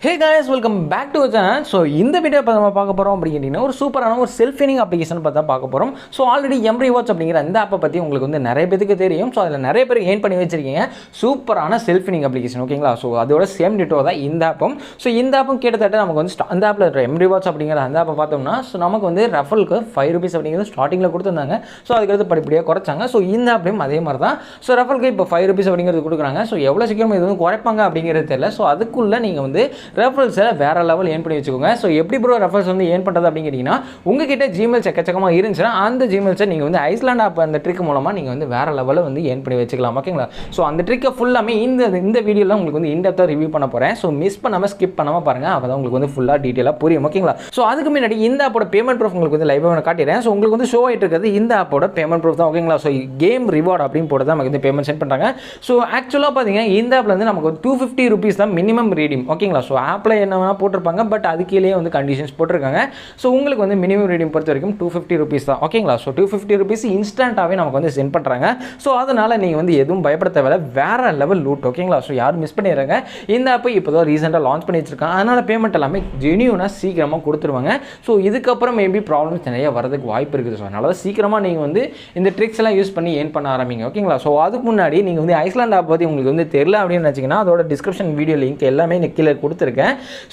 Hey guys, welcome back to our channel. So இந்த video நம்ம பார்க்க போறோம் அப்படிங்கன்னா ஒரு சூப்பரான ஒரு செல்ஃப் ஏர்னிங் அப்ளிகேஷன் பத்தி பார்க்க போறோம். ஸோ ஆல்ரெடி MMIT அப்படிங்கிற அந்த ஆப்பை பத்தி உங்களுக்கு வந்து நிறைய பேருக்கு தெரியும். ஸோ அதில் நிறைய பேர் ஏர்ன் பண்ணி வச்சிருக்கீங்க. சூப்பரான செல்ஃப் ஏர்னிங் அப்ளிகேஷன் ஓகேங்களா. ஸோ அதோட சேம் டிட்டோ தான் இந்த ஆப்பும். ஸோ இந்த ஆப்பும் கிட்டத்தட்ட நமக்கு வந்து அந்த ஆப்பில் MMIT அப்படிங்கிற அந்த ஆப்பை பார்த்தோம்னா ஸோ நமக்கு வந்து ரெஃபரலுக்கு ₹5 அப்படிங்கிறது ஸ்டார்டிங்கில் கொடுத்துருந்தாங்க. ஸோ அதுக்கடுத்து படிப்படியாக குறைச்சாங்க. ஸோ இந்த ஆப்லையும் அதே மாதிரி தான். ஸோ ரெஃபரலுக்கு இப்போ ₹5 அப்படிங்கிறது கொடுக்குறாங்க. ஸோ எவ்வளோ சீக்கிரம் இது வந்து குறைப்பாங்க அப்படிங்கிறது தெரியல. ஸோ அதுக்குள்ளே நீங்கள் வந்து ரெஃபரல்ஸை வேறு லெவல் ஏர்ன் பண்ணி வச்சுக்கோங்க. ஸோ எப்படி ப்ரோ ரெஃபரல்ஸ் வந்து ஏர்ன் பண்ணுறது அப்படின்னு கேட்டிங்கன்னா உங்ககிட்ட ஜிமெயில்ஸ் எக்கச்சக்கமாக இருந்துச்சுன்னா அந்த ஜிமெயில்ஸை நீங்கள் வந்து ஐஸ்லாண்ட் ஆப் அந்த ட்ரிக் மூலமாக நீங்கள் வந்து வேறு லெவலில் வந்து ஏர்ன் பண்ணி வச்சுக்கலாம் ஓகேங்களா. ஸோ அந்த ட்ரிக்கை ஃபுல்லாமே இந்த வீடியோவில் உங்களுக்கு வந்து இன்டெப்த்தாக ரிவ்யூ பண்ண போகிறேன். ஸோ மிஸ் பண்ணாமல் ஸ்கிப் பண்ணாமல் பாருங்கள். அப்போ தான் உங்களுக்கு வந்து ஃபுல்லாக டீட்டெயிலாக புரியும் ஓகேங்களா. ஸோ அதுக்கு முன்னாடி இந்த ஆப்போட பேமெண்ட் ப்ரூஃப் உங்களுக்கு வந்து லைவாக நான் காட்டிடுறேன். ஸோ உங்களுக்கு வந்து ஷோ ஆகிட்டு இருக்கிறது இந்த ஆப்போட பேமெண்ட் ப்ரூஃப் தான் ஓகேங்களா. ஸோ கேம் ரிவார்ட் அப்படின்னு போட்டு தான் நமக்கு வந்து பேமெண்ட் சென்ட் பண்ணுறாங்க. ஸோ ஆக்சுவலாக பார்த்தீங்கன்னா இந்த ஆப்பில் வந்து நமக்கு ₹250 தான் மினிமம் ரீடிங் ஓகேங்களா. ஸோ ஆப்பில் என்ன வேணால் போட்டிருப்பாங்க, பட் அது கீழே வந்து கண்டிஷன்ஸ் போட்டிருக்காங்க. ஸோ உங்களுக்கு வந்து மினிமம் ரீடிங் பொறுத்த வரைக்கும் ₹250 தான் ஓகேங்களா. ஸோ ₹250 இன்ஸ்டன்ட்டாகவே நமக்கு வந்து சென்ட் பண்ணுறாங்க. ஸோ அதனால் நீங்கள் வந்து எதுவும் பயப்பட தேவையில்ல. வேறு லெவல் லூட் ஓகேங்களா. ஸோ யாரும் மிஸ் பண்ணிடுறாங்க. இந்த ஆப்பை இப்போ தான் ரீசெண்டாக லான்ச் பண்ணி வச்சிருக்காங்க. அதனால் பேமெண்ட் எல்லாமே ஜெனியூனாக சீக்கிரமாக கொடுத்துருவாங்க. ஸோ இதுக்கப்புறம் மேபி ப்ராப்ளம்ஸ் நிறைய வரதுக்கு வாய்ப்பு இருக்குது. ஸோ அதனால் சீக்கிரமாக நீங்கள் வந்து இந்த ட்ரிக்ஸ் எல்லாம் யூஸ் பண்ணி ஏர்ன் பண்ண ஆரம்பிங்க ஓகேங்களா. ஸோ அதுக்கு முன்னாடி நீங்கள் வந்து ஐஸ்லாண்ட் ஆப் பற்றி உங்களுக்கு வந்து தெரியல அப்படின்னு நினச்சிங்கன்னா அதோட டிஸ்கிரிப்ஷன் வீடியோ லிங்க் எல்லாமே கீழே கொடுத்துருக்கேன்.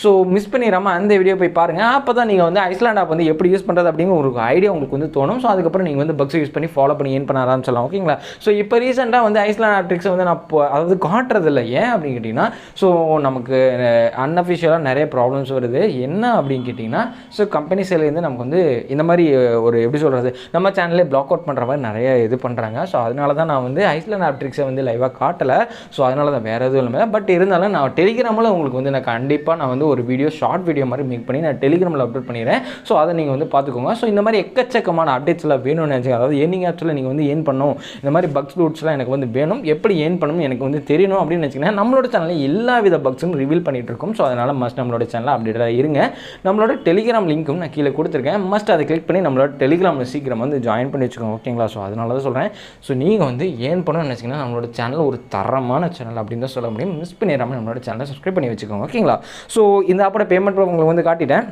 ஸோ மிஸ் பண்ணிடாமல் அந்த வீடியோ போய் பாருங்கள். அப்போ தான் நீங்கள் வந்து ஐஸ்லாண்ட் ஆப் வந்து எப்படி யூஸ் பண்ணுறது அப்படிங்கிற ஒரு ஐடியா உங்களுக்கு வந்து தோணும். ஸோ அதுக்கப்புறம் நீங்கள் வந்து பக்ஸ் யூஸ் பண்ணி ஃபாலோ பண்ணி ஏர்ன் பண்ண ஆரம்பிச்சலாம் ஓகேங்களா. ஸோ இப்போ ரீசெண்டாக வந்து ஐஸ்லாண்ட் ஆப் ட்ரிக்ஸை வந்து நான் அதாவது காட்டுறதில்ல. ஏன் அப்படின்னு கேட்டிங்கன்னா ஸோ நமக்கு அன்அஃபிஷியலாக நிறைய ப்ராப்ளம்ஸ் வருது. என்ன அப்படின்னு கேட்டிங்கன்னா ஸோ கம்பெனி சைட்லேருந்து நமக்கு வந்து இந்த மாதிரி ஒரு எப்படி சொல்கிறது நம்ம சேனலே பிளாக் அவுட் பண்ணுற மாதிரி நிறைய இது பண்ணுறாங்க. ஸோ அதனால தான் நான் வந்து ஐஸ்லாண்ட் ஆப் ட்ரிக்ஸை வந்து லைவாக காட்டலை. ஸோ அதனால தான் வேறு எதுவும் இல்லை. பட் இருந்தாலும் நான் டெலிகிராமில் உங்களுக்கு வந்து நான் கண்டிப்பாக நான் வந்து ஒரு வீடியோ ஷார்ட் வீடியோ மாதிரி மேக் பண்ணி நான் டெலிகிராமில் அப்லோட் பண்ணிடுறேன். ஸோ அதை நீங்கள் வந்து பார்த்துக்கோங்க. ஸோ இந்த மாதிரி எக்கச்சக்கமான அப்டேட்ஸ்லாம் வேணும்னு நினச்சிங்க. அதாவது ஏர்னிங் ஆப்ஸில் நீங்கள் வந்து ஏர்ன் பண்ணணும், இந்த மாதிரி பக்ஸ் லூட்ஸ்லாம் எனக்கு வந்து வேணும், எப்படி ஏர்ன் பண்ணணும் எனக்கு வந்து தெரியணும் அப்படின்னு நினச்சிங்கன்னா நம்மளோட சேனலில் எல்லா வித பக்ஸும் ரிவீல் பண்ணிட்டு இருக்கோம். ஸோ அதனால் மஸ்ட் நம்மளோட சேனலில் அப்டேட்டாக இருங்க. நம்மளோட டெலிகிராம் லிங்க்கும் நான் கீழே கொடுத்துருக்கேன். மஸ்ட் அதை கிளிக் பண்ணி நம்மளோட டெலிகிராமில் சீக்கிரம் வந்து ஜாயின் பண்ணி வச்சுக்கோங்க ஓகேங்களா. ஸோ அதனால தான் சொல்கிறேன். ஸோ நீங்கள் வந்து ஏர்ன் பண்ணணும்னு நினச்சிங்கன்னா நம்மளோட சேனல் ஒரு தரமான சேனல் அப்படின்னு தான் சொல்ல முடியும். மிஸ் பண்ணிடாமல் நம்மளோட சேனலை சப்ஸ்கிரைப் பண்ணி வச்சுக்கோங்க ஓகேங்களா. ஸோ இந்த ஆப்போட பேமெண்ட் உங்களுக்கு வந்து காட்டிட்டேன்.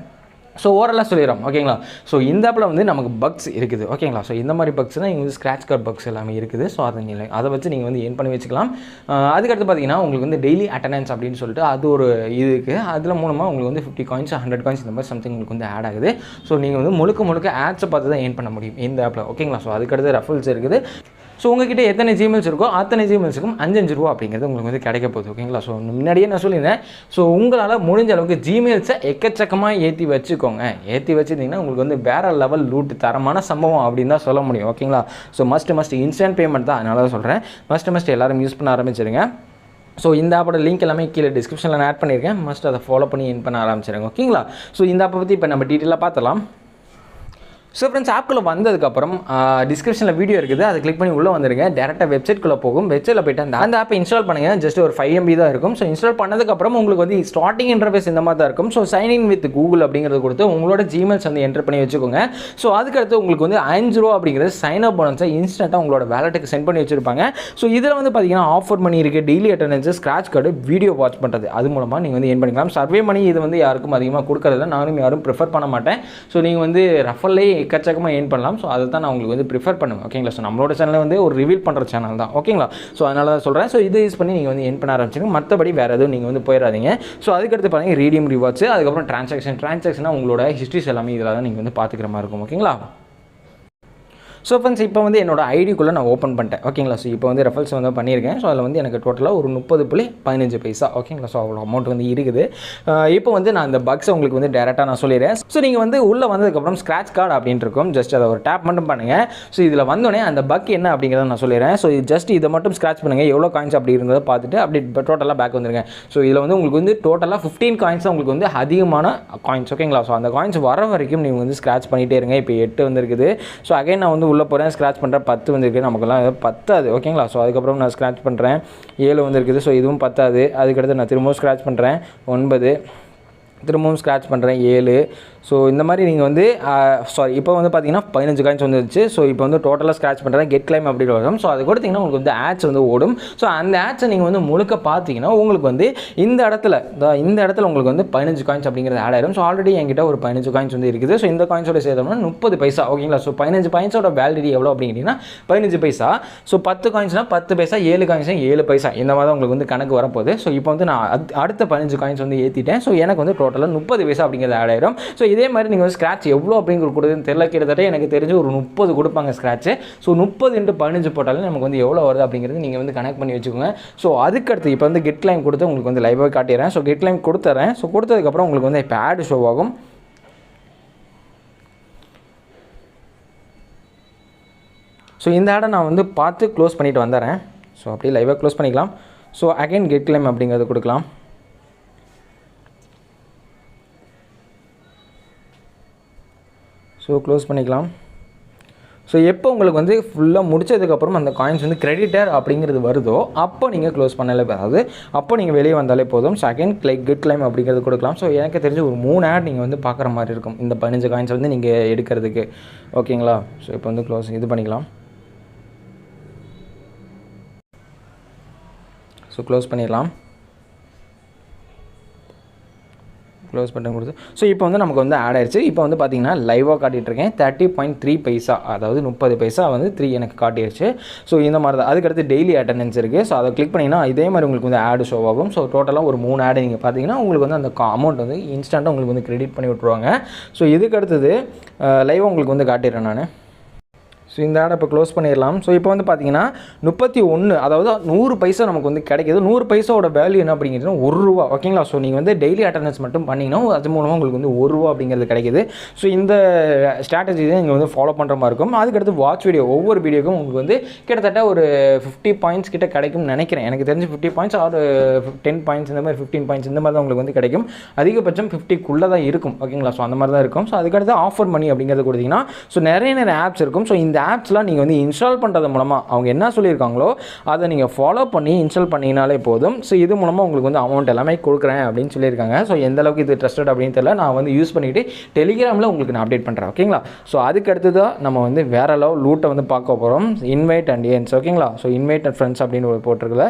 ஸோ ஓவராலாக சொல்லிடுறோம் ஓகேங்களா. ஸோ இந்த ஆப்பில் வந்து நமக்கு பக்ஸ் இருக்குது ஓகேங்களா. ஸோ இந்த மாதிரி பக்ஸ் தான் இங்கே வந்து ஸ்க்ராட்ச் கார்டு பக்ஸ் எல்லாமே இருக்குது. ஸோ அதை வச்சு நீங்கள் வந்து ஏர்ன் பண்ணி வச்சுக்கலாம். அதுக்கடுத்து பார்த்தீங்கன்னா உங்களுக்கு வந்து டெய்லி அட்டண்டன்ஸ் அப்படின்னு சொல்லிட்டு அது ஒரு இது இருக்குது. அதில் மூலமாக உங்களுக்கு வந்து 50 காயின்ஸ் 100 காயின்ஸ் இந்த மாதிரி சம்திங் உங்களுக்கு வந்து ஆட் ஆகுது. ஸோ நீங்கள் வந்து முழுக்க ஆட்ஸை பார்த்து தான் ஏர்ன் பண்ண முடியும் இந்த ஆப்பில் ஓகேங்களா. ஸோ அதுக்கடுத்து ரெஃபரல்ஸ் இருக்குது. ஸோ உங்ககிட்ட எத்தனை ஜிமெயில்ஸ் இருக்கோ அத்தனை ஜிமெயில்ஸுக்கும் ₹5 அப்படிங்கிறது உங்களுக்கு வந்து கிடைக்க போகுது ஓகேங்களா. ஸோ முன்னாடியே நான் சொல்லியிருந்தேன். ஸோ உங்களால் முடிஞ்ச அளவுக்கு ஜிமெயில்ஸை எக்கச்சக்கமாக ஏற்றி வச்சுக்கோங்க. ஏற்றி வச்சுருந்தீங்கன்னா உங்களுக்கு வந்து வேறு லெவல் லூட் தரமான சம்பவம் அப்படின்னு தான் சொல்ல முடியும் ஓகேங்களா. ஸோ மஸ்ட் இன்ஸ்டன்ட் பேமெண்ட் தான். அதனால தான் சொல்கிறேன். மஸ்ட் எல்லாரும் யூஸ் பண்ண ஆரம்பிச்சிருங்க. ஸோ இந்த ஆப்போட லிங்க் எல்லாமே கீழே டிஸ்கிரிப்ஷனில் நான் ஆட் பண்ணியிருக்கேன். மஸ்ட் அதை ஃபாலோ பண்ணி ஏர்ன் பண்ண ஆரம்பிச்சிருங்க ஓகேங்களா. ஸோ இந்த ஆப்பை பற்றி இப்போ நம்ம டீட்டெயிலாக பார்த்துலாம். ஸோ ஃப்ரெண்ட்ஸ் ஆப்குள்ளே வந்ததுக்கப்புறம் டிஸ்கிரிப்ஷனில் வீடியோ இருக்குது. அதை கிளிக் பண்ணி உள்ளே வந்துடுங்க. டேரெக்டாக வெப்சைட்குள்ளே போகும். வெப்சைட்டில் போய்ட்டு அந்த ஆப்பை இன்ஸ்டால் பண்ணுங்கள். ஜஸ்ட் ஒரு 5 MB தான் இருக்கும். ஸோ இன்ஸ்டால் பண்ணதுக்கப்புறம் உங்களுக்கு வந்து ஸ்டார்டிங் இன்டர்ஃபேஸ் இந்த மாதிரி தான் இருக்கும். So sign in with Google அப்படிங்கிறது கொடுத்து உங்களோட ஜிமெயில்ஸ் வந்து என்டர் பண்ணி வச்சுக்கோங்க. ஸோ அதுக்கடுத்து உங்களுக்கு வந்து ₹5 அப்படிங்கிறது சைன் அப் போனஸை இன்ஸ்டன்ட்டாக உங்களோட வேலெட்டுக்கு சென்ட் பண்ணி வச்சுருப்பாங்க. ஸோ இதில் வந்து பார்த்தீங்கன்னா ஆஃபர் மணி இருக்குது, daily attendance, scratch card, video watch பண்ணுறது, அது மூலமாக நீங்கள் வந்து ஏர்ன் பண்ணிக்கலாம். சர்வே மணி இது வந்து யாருக்கும் அதிகமாக கொடுக்கறதில்ல. நானும் யாரும் ப்ரிஃபர் பண்ண மாட்டேன். ஸோ நீங்கள் வந்து ரெஃபரல்லே எக்கச்சக்கமாக ஏர்ன் பண்ணலாம். ஸோ அதை தான் நான் உங்களுக்கு வந்து ப்ரிஃபர் பண்ணுவேன் ஓகேங்களா. ஸோ நம்மளோட சேனல் வந்து ஒரு ரிவீல் பண்ணுற சேனல் தான் ஓகேங்களா. ஸோ அதனால தான் சொல்கிறேன். ஸோ இதை யூஸ் பண்ணி நீங்கள் வந்து ஏர்ன் பண்ண ஆரம்பிச்சிங்க. மற்றபடி வேறு எதுவும் நீங்கள் வந்து போயிடாதீங்க. ஸோ அதுக்கடுத்து பாருங்கள் ரீடீம் ரிவார்ட்ஸ், அதுக்கப்புறம் டிரான்சாக்ஷனாக உங்களோட ஹிஸ்ட்ரிஸ் எல்லாமே இதில் தான் நீங்கள் வந்து பார்த்துக்கிற மாதிரி இருக்கும் ஓகேங்களா. ஸோ ஃப்ரெண்ட்ஸ் இப்போ வந்து என்னோட ஐடிக்குள்ளே நான் ஓப்பன் பண்ணிட்டேன் ஓகேங்களா. ஸோ இப்போ வந்து ரெஃபரல்ஸ் வந்து பண்ணியிருக்கேன். ஸோ அதில் வந்து எனக்கு டோட்டலாக ஒரு 30.15 பைசா ஓகேங்களா. ஸோ அவ்வளோ அமௌண்ட் வந்து இருக்குது. இப்போ வந்து நான் அந்த பக்ஸை உங்களுக்கு வந்து டேரெக்டாக நான் சொல்லிடுறேன். ஸோ நீங்கள் வந்து உள்ளே வந்ததுக்கப்புறம் ஸ்க்ராட்ச் கார்டு அப்படின்ட்டு இருக்கும். ஜஸ்ட் அதை ஒரு டேப் மட்டும் பண்ணுங்கள். ஸோ இதில் வந்தோடனே அந்த பக் என்ன அப்படிங்கிறத நான் சொல்லிடுறேன். ஸோ ஜஸ்ட் இதை மட்டும் ஸ்க்ராட்ச் பண்ணுங்கள். எவ்வளோ காயின்ஸ் அப்படி இருந்ததை பார்த்துட்டு அப்படி டோட்டலாக பேக் வந்துருங்க. ஸோ இதில் வந்து உங்களுக்கு வந்து டோட்டலாக 15 காயின்ஸ் தான் உங்களுக்கு வந்து அதிகமான காயின்ஸ் ஓகேங்களா. ஸோ அந்த காயின்ஸ் வர வரைக்கும் நீங்கள் வந்து ஸ்க்ராட்ச் பண்ணிகிட்டே இருங்க. இப்போ 8 வந்துருக்குது. ஸோ அகைன் நான் வந்து உள்ளே போகிறேன், ஸ்க்ராட்ச் பண்ணுறேன். 10 வந்துருக்கு. நமக்குலாம் பத்தாது ஓகேங்களா. ஸோ அதுக்கப்புறம் நான் ஸ்க்ராட்ச் பண்ணுறேன். 7 வந்துருக்குது. ஸோ இதுவும் பத்தாது. அதுக்கடுத்து நான் திரும்பவும் ஸ்க்ராட்ச் பண்ணுறேன். 9, திரும்பவும் ஸ்க்ராட்ச் பண்ணுறேன். 7. ஸோ இந்த மாதிரி நீங்கள் வந்து சாரி இப்போ வந்து பார்த்தீங்கன்னா 15 காயின்ஸ் வந்துருச்சு. ஸோ இப்போ வந்து டோட்டலாக ஸ்க்ராட்ச் பண்ணுறதா கெட் கிளைம் அப்படி வரும். ஸோ அது கொடுத்தீங்கன்னா உங்களுக்கு வந்து ஆட்ஸ் வந்து ஓடும். ஸோ அந்த ஆட்ஸை நீங்கள் வந்து முழுக்க பார்த்தீங்கன்னா உங்களுக்கு வந்து இந்த இடத்துல உங்களுக்கு வந்து 15 காயின்ஸ் அப்படிங்கிறது ஆட் ஆயிரும். ஸோ ஆல்ரெடி என்கிட்ட ஒரு 15 காயின்ஸ் வந்து இருக்குது. ஸோ இந்த காயின்ஸோட சேர்த்தோம்னா 30 பைசா ஓகேங்களா. ஸோ 15 காயின்ஸோட வேலிடிட்டி எவ்வளோ அப்படிங்கிட்டிங்கன்னா 15 பைசா. ஸோ 10 காயின்ஸ்னால் 10 பைசா, 7 காயின்ஸ்னால் 7 பைசா, இந்த மாதிரி தான் உங்களுக்கு வந்து கணக்கு வரப்போகுது. ஸோ இப்போ வந்து நான் அடுத்த 15 காயின்ஸ் வந்து ஏற்றிட்டேன். ஸோ எனக்கு வந்து டோட்டலாக 30 பைசா அப்படிங்கிறது ஆட் ஆயிரும். ஸோ இதே மாதிரி நீங்கள் வந்து ஸ்க்ராட்ச் எவ்வளோ அப்படிங்கிற கொடுக்குதுன்னு தெரியல, கிட்டத்தட்ட எனக்கு தெரிஞ்சு ஒரு 30 கொடுப்பாங்க ஸ்க்ராட்ச். ஸோ 30 × 15 போட்டாலும் நமக்கு வந்து எவ்வளோ வருது அப்படிங்கிறது நீங்கள் வந்து கனெக்ட் பண்ணி வச்சுக்கோங்க. ஸோ அதுக்கடுத்து இப்போ வந்து கெட் கிளைம் கொடுத்து உங்களுக்கு வந்து லைவாக காட்டிடுறேன். ஸோ கெட் கிளைம் கொடுத்துறேன். ஸோ கொடுத்ததுக்கப்புறம் உங்களுக்கு வந்து இப்போ ஆட் ஷோ ஆகும். ஸோ இந்த ஆடை நான் வந்து பார்த்து க்ளோஸ் பண்ணிவிட்டு வந்துடுறேன். ஸோ அப்படியே லைவாக க்ளோஸ் பண்ணிக்கலாம். ஸோ அகைன் கெட் கிளைம் அப்படிங்கிறது கொடுக்கலாம். ஸோ க்ளோஸ் பண்ணிக்கலாம். ஸோ எப்போ உங்களுக்கு வந்து ஃபுல்லாக முடிச்சதுக்கப்புறம் அந்த காயின்ஸ் வந்து கிரெடிட்டர் அப்படிங்கிறது வருதோ அப்போ நீங்கள் க்ளோஸ் பண்ணாலே அதாவது அப்போ நீங்கள் வெளியே வந்தாலே போதும். செகண்ட் கெட் கிளைம் அப்படிங்கிறது கொடுக்கலாம். ஸோ எனக்கு தெரிஞ்சு ஒரு 3 ஆட் நீங்கள் வந்து பார்க்குற மாதிரி இருக்கும் இந்த 15 காயின்ஸ் வந்து நீங்கள் எடுக்கிறதுக்கு ஓகேங்களா. ஸோ இப்போ வந்து க்ளோஸ் இது பண்ணிக்கலாம். ஸோ க்ளோஸ் பண்ணிடலாம். க்ளோஸ் பட்டன் கொடுத்து ஸோ இப்போ வந்து நமக்கு வந்து ஆட் ஆயிடுச்சு. இப்போ வந்து பார்த்தீங்கன்னா லைவாக காட்டிகிட்ருக்கேன் 30.3 பைசா, அதாவது 30 பைசா வந்து 3 எனக்கு காட்டிடுச்சு. ஸோ இந்த மாதிரி தான். அதுக்கடுத்து டெய்லி அட்டண்டன்ஸ் இருக்குது. ஸோ அதை கிளிக் பண்ணிங்கன்னா இதே மாதிரி உங்களுக்கு வந்து ஆடு ஷோ ஆகும். ஸோ டோட்டலாக ஒரு 3 ஆடு நீங்கள் பார்த்தீங்கன்னா உங்களுக்கு வந்து அந்த அமௌண்ட் வந்து இன்ஸ்டண்ட்டாக உங்களுக்கு வந்து கிரெடிட் பண்ணி விட்ருவாங்க. ஸோ இதுக்கு அடுத்தது லைவாக உங்களுக்கு வந்து காட்டிடுறேன் நான். ஸோ இந்த ஆடை இப்போ க்ளோஸ் பண்ணிடலாம். ஸோ இப்போ வந்து பார்த்தீங்கன்னா 31, அதாவது 100 பைசா நமக்கு வந்து கிடைக்கிது. 100 பைசாவோட வேல்யூ என்ன அப்படிங்கிறது ₹1 ஓகேங்களா. ஸோ நீங்கள் வந்து டெய்லி அட்டண்டன்ஸ் மட்டும் பண்ணிங்கன்னா அது மூலமாக உங்களுக்கு வந்து ₹1 அப்படிங்கிறது கிடைக்கிது. ஸோ இந்த ஸ்ட்ராட்டஜி தான் நீங்கள் வந்து ஃபாலோ பண்ணுற மாதிரி இருக்கும். அதுக்கடுத்து வாட்ச் வீடியோ, ஒவ்வொரு வீடியோக்கும் உங்களுக்கு வந்து கிட்டத்தட்ட ஒரு 50 பாயிண்ட்ஸ் கிட்ட கிடைக்கும்னு நினைக்கிறேன். எனக்கு தெரிஞ்சு 50 பாயிண்ட்ஸ் ஆர் 10 பாயிண்ட்ஸ் இந்த மாதிரி 15 பாயிண்ட்ஸ் இந்த மாதிரி தான் உங்களுக்கு வந்து கிடைக்கும். அதிகபட்சம் 50க்குள்ளே தான் இருக்கும் ஓகேங்களா. ஸோ அந்த மாதிரி தான் இருக்கும். ஸோ அதுக்கடுத்து ஆஃபர் மணி அப்படிங்கிறது கொடுத்தீங்கன்னா ஸோ நிறைய ஆப்ஸ் இருக்கும். ஸோ இந்த ஆப்ஸ்லாம் நீங்கள் வந்து இன்ஸ்டால் பண்ணுறது மூலமாக அவங்க என்ன சொல்லியிருக்காங்களோ அதை நீங்கள் ஃபாலோ பண்ணி இன்ஸ்டால் பண்ணிங்கனாலே போதும். ஸோ இது மூலமாக உங்களுக்கு வந்து அமௌண்ட் எல்லாமே கொடுக்குறேன் அப்படின்னு சொல்லியிருக்காங்க. ஸோ எந்த அளவுக்கு இது ட்ரஸ்டட் அப்படின்னு தெரியல. நான் வந்து யூஸ் பண்ணிவிட்டு டெலிகிராமில் உங்களுக்கு நான் அப்டேட் பண்ணுறேன் ஓகேங்களா. ஸோ அதுக்கு அடுத்து தான் நம்ம வந்து வேறு லெவல் லூட்டை வந்து பார்க்க போகிறோம். இன்வைட் அண்ட் ஏர்ன்ஸ் ஓகேங்களா. ஸோ இன்வைட் அண்ட் ஃப்ரெண்ட்ஸ் அப்படின்னு போட்டிருக்குது.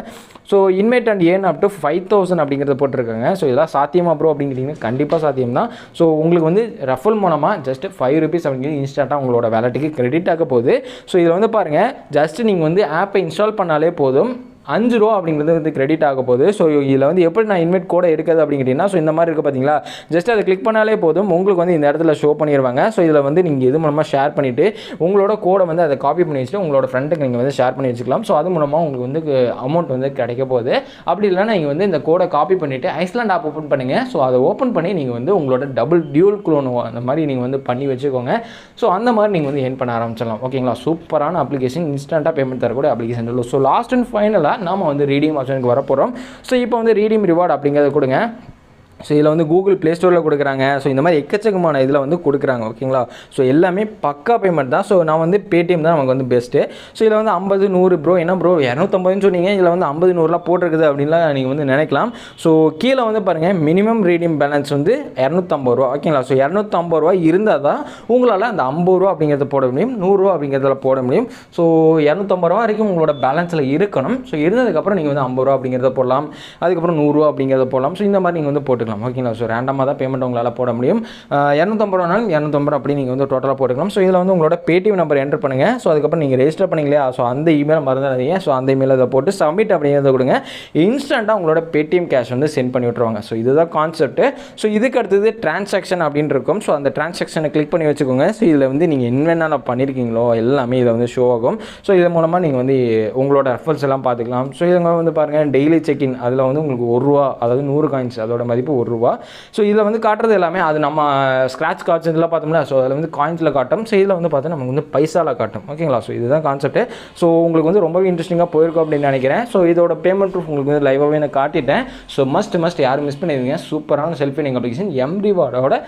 So invite and earn up to 5000 அப்படிங்கிறத போட்டிருக்காங்க. ஸோ இதெல்லாம் சாத்தியமா ப்ரோ அப்படிங்கிறீங்கன்னா கண்டிப்பாக சாத்தியம் தான். ஸோ உங்களுக்கு வந்து ரெஃபரல் மூலமாக ஜஸ்ட் ₹5 அப்படிங்கிறது இன்ஸ்டண்ட்டாக உங்களோட வேலெட்டுக்கு கிரெடிட் ஆக போகுது. ஸோ இதில் வந்து பாருங்கள், ஜஸ்ட் நீங்கள் வந்து ஆப்பை இன்ஸ்டால் பண்ணாலே போதும் ₹5 அப்படிங்கிறது வந்து கிரெடிட் ஆக போகுது. ஸோ இதில் வந்து எப்படி நான் இன்வைட் கோடை எடுக்கிறது அப்படிங்கிட்டீங்கன்னா ஸோ இந்த மாதிரி இருக்குது பார்த்தீங்களா. ஜஸ்ட் அதை கிளிக் பண்ணாலே போதும் உங்களுக்கு வந்து இந்த இடத்துல ஷோ பண்ணிடுவாங்க. ஸோ இதில் வந்து நீங்கள் இது மூலமாக ஷேர் பண்ணிவிட்டு உங்களோட கோடை வந்து அதை காப்பி பண்ணி வச்சுட்டு உங்களோட ஃப்ரெண்டுக்கு நீங்கள் வந்து ஷேர் பண்ணி வச்சுக்கலாம். ஸோ அது மூலமாக உங்களுக்கு வந்து அமௌண்ட் வந்து கிடைக்க போகுது. அப்படி இல்லைனா நீங்கள் வந்து இந்த கோடை காப்பி பண்ணிவிட்டு ஐஸ்லாண்ட் ஆப் ஓப்பன் பண்ணுங்கள். ஸோ அதை ஓப்பன் பண்ணி நீங்கள் வந்து உங்களோட டபுள் டியூல் க்ளோன் அந்த மாதிரி நீங்கள் வந்து பண்ணி வச்சுக்கோங்க. ஸோ அந்த மாதிரி நீங்கள் வந்து ஏர்ன் பண்ண ஆரம்பிச்சிடலாம் ஓகேங்களா. சூப்பரான அப்ளிகேஷன், இன்ஸ்டண்ட்டாக பேமெண்ட் தரக்கூடிய அப்ளிகேஷன். ஸோ லாஸ்ட் அண்ட் ஃபைனலாக நாம வந்து ரீடீம் ஆப்ஷனுக்கு வர போகிறோம். ஸோ இப்போ வந்து ரீடீம் ரிவார்டு அப்படிங்கிறத கொடுங்க. ஸோ இதில் வந்து கூகுள் ப்ளே ஸ்டோரில் கொடுக்குறாங்க. ஸோ இந்த மாதிரி எக்கச்சக்கமான இதில் வந்து கொடுக்குறாங்க ஓகேங்களா. ஸோ எல்லாமே பக்கா பேமெண்ட் தான். ஸோ நான் வந்து பேடிஎம் தான் நமக்கு வந்து பெஸ்ட்டு. ஸோ இதில் வந்து 50, 100 ப்ரோ என்ன ப்ரோ 250 சொன்னீங்க, இதில் வந்து 50, 100லாம் போட்டிருக்குது அப்படின்லாம் நீங்கள் வந்து நினைக்கலாம். ஸோ கீழே வந்து பாருங்கள், மினிமம் ரீடீம் பேலன்ஸ் வந்து ₹250 ஓகேங்களா. ஸோ ₹250 இருந்தால் தான் உங்களால் அந்த ₹50 அப்படிங்கிறத போட முடியும், ₹100 அப்படிங்கிறதுல போட முடியும். ஸோ ₹250 வரைக்கும் உங்களோட பேலன்ஸில் இருக்கணும். ஸோ இருந்ததுக்கப்புறம் நீங்கள் வந்து ₹50 அப்படிங்கிறத போடலாம், அதுக்கப்புறம் ₹100 அப்படிங்கிறத போடலாம். ஸோ இந்த மாதிரி நீங்கள் வந்து போட்டுக்கலாம் ஓகேங்களா. ஸோ ரேண்டமாக தான் பேமெண்ட் உங்களால் போட முடியும். ₹250 250 அப்படி நீங்கள் வந்து டோட்டலாக போட்டுக்கலாம். ஸோ இதில் வந்து உங்களோட பேடிஎம் நம்பர் என்டர் பண்ணுங்கள். ஸோ அதுக்கப்புறம் நீங்கள் ரெஜிஸ்டர் பண்ணிங்களே, ஸோ அந்த இமெயில் மறந்துடாதீங்க. ஸோ அந்த இமெயில் அதை போட்டு சப்மிட் அப்படிங்கிறத கொடுங்க. இன்ஸ்டண்ட்டாக உங்களோட பேடிஎம் கேஷ் வந்து சென்ட் பண்ணி விட்ருவாங்க. ஸோ இதுதான் கான்செப்ட். ஸோ இதுக்கு அடுத்தது டிரான்சாக்ஷன் அப்படின்னு இருக்கும். ஸோ அந்த டிரான்சாக்ஷனை கிளிக் பண்ணி வச்சுக்கோங்க. ஸோ இதில் வந்து நீங்கள் என்னென்ன பண்ணியிருக்கீங்களோ எல்லாமே இதில் வந்து ஷோ ஆகும். ஸோ இது மூலமாக நீங்கள் வந்து உங்களோட ரெஃபரன்ஸ் எல்லாம் பார்த்துக்கலாம். ஸோ இவங்க வந்து பாருங்கள், டெய்லி செக்இன் அதில் வந்து உங்களுக்கு ₹1, அதாவது 100 காயின்ஸ், அதோட மதிப்பு ₹1. ஸோ இதில் வந்து காட்டுறது எல்லாமே அது நம்ம ஸ்க்ராட்ச் கார்ட்ஸ் இதெல்லாம் பார்த்தோம்னா ஸோ அதில் வந்து காயின்ஸில் காட்டும். ஸோ இதில் வந்து பார்த்தா நமக்கு வந்து பைசாவில் காட்டும் ஓகேங்களா. ஸோ இதுதான் கான்செப்ட். ஸோ உங்களுக்கு வந்து ரொம்பவே இன்ட்ரெஸ்டிங்காக போயிருக்கும் அப்படின்னு நினைக்கிறேன். ஸோ இதோட பேமெண்ட் ப்ரூஃப் உங்களுக்கு வந்து லைவாகவே நான் காட்டிட்டேன். ஸோ மஸ்ட் யாரும் மிஸ் பண்ணிடுவீங்க. சூப்பரான செல்ஃப் ஏர்னிங் அப்ளிகேஷன், எம்ரிவார்டோட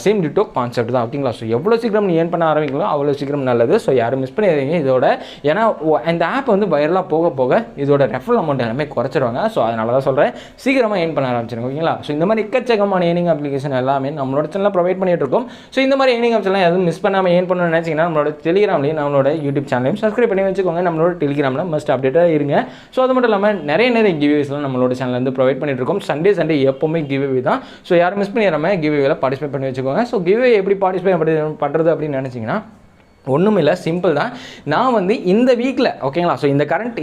சேம் டிட்டோ கான்செப்ட் தான் ஓகேங்களா. ஸோ எவ்வளோ சீக்கிரம் நீ ஏர்ன் பண்ண ஆரம்பிக்கலாம் அவ்வளோ சீக்கிரம் நல்லது. ஸோ யாரும் மிஸ் பண்ணிடுவீங்க இதோட. ஏன்னா இந்த ஆப் வந்து வைரலாக போக போக இதோட ரெஃபரல் அமௌண்ட் எல்லாமே குறைச்சிருவாங்க. ஸோ அதனால தான் சொல்கிறேன், சீக்கிரமாக ஏர்ன் பண்ண ஆரம்பிச்சிருங்க ஓகேங்களா. ஸோ இந்த மாதிரி எக்கச்சக்கமான ஏர்னிங் அப்ளிகேஷன் எல்லாமே நம்மளோட சேனலில் ப்ரொவைட் பண்ணிட்டு இருக்கோம். ஸோ இந்த மாதிரி ஏர்னிங் ஆப்ஷன்லாம் எதுவும் மிஸ் பண்ணாமல் ஏர்ன் பண்ணணும்னு நினச்சிங்கன்னா நம்மளோட டெலிகிராம்லையும் நம்மளோட யூடியூப் சேனலையும் சப்ஸ்கிரைப் பண்ணி வச்சுக்கோங்க. நம்மளோட டெலிகிராமில் மஸ்ட் அப்டேட்டாக இருங்க. ஸோ அது மட்டும் இல்லாமல் நிறைய கிவ்வேஸ்லாம் நம்மளோட சேனலில் வந்து ப்ரொவைட் பண்ணிட்டு இருக்கோம். சண்டே எப்போவுமே கிவ்வே தான். ஸோ யாரும் மிஸ் பண்ணிடாமல் கிவ்வேல பார்ட்டிசிபேட் பண்ணி வச்சுக்கோங்க. ஸோ கிவ்வே எப்படி பார்ட்டிசிபேட் பண்ணுறது அப்படின்னு நினச்சிங்கன்னா ஒன்றும் இல்லை, சிம்பிள் தான். நான் வந்து இந்த வீக்கில் ஓகேங்களா, ஸோ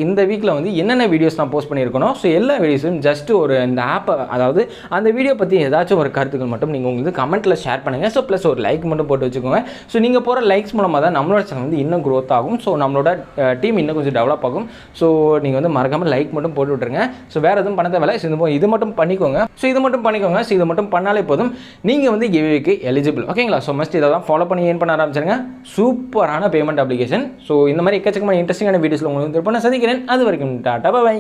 இந்த வீக்கில் வந்து என்னென்ன வீடியோஸ் நான் போஸ்ட் பண்ணியிருக்கணும், ஸோ எல்லா வீடியோஸும் ஜஸ்ட் ஒரு இந்த ஆப்பை, அதாவது அந்த வீடியோ பற்றி ஏதாச்சும் ஒரு கருத்துக்கள் மட்டும் நீங்கள் உங்களுக்கு கமெண்ட்டில் ஷேர் பண்ணுங்கள். ஸோ ப்ளஸ் ஒரு லைக் மட்டும் போட்டு வச்சுக்கோங்க. ஸோ நீங்கள் போகிற லைக்ஸ் மூலமாக தான் நம்மளோட சேனல் வந்து இன்னும் க்ரோத் ஆகும். ஸோ நம்மளோட டீம் இன்னும் கொஞ்சம் டெவலப் ஆகும். ஸோ நீங்கள் வந்து மறக்காமல் லைக் மட்டும் போட்டு விட்டுருங்க. ஸோ வேறு எதுவும் பண்ண தேவையில்லை. ஸோ இது மட்டும் பண்ணிக்கோங்க. ஸோ இது மட்டும் பண்ணாலே போதும், நீங்கள் வந்து கிவ்வேக்கு எலிஜிபிள். ஓகேங்களா, ஸோ மஸ்ட் இதை தான் ஃபாலோ பண்ணி ஏர்ன் பண்ண ஆரம்பிச்சிருங்க. சூப்பரான பேமெண்ட் அப்ளிகேஷன். ஸோ இந்த மாதிரி எக்கச்சக்கமான இன்ட்ரெஸ்டிங்கான வீடியோஸில் உங்களுக்கு திருப்பி நான் சந்திக்கிறேன். அது வரைக்கும் டாடா பை.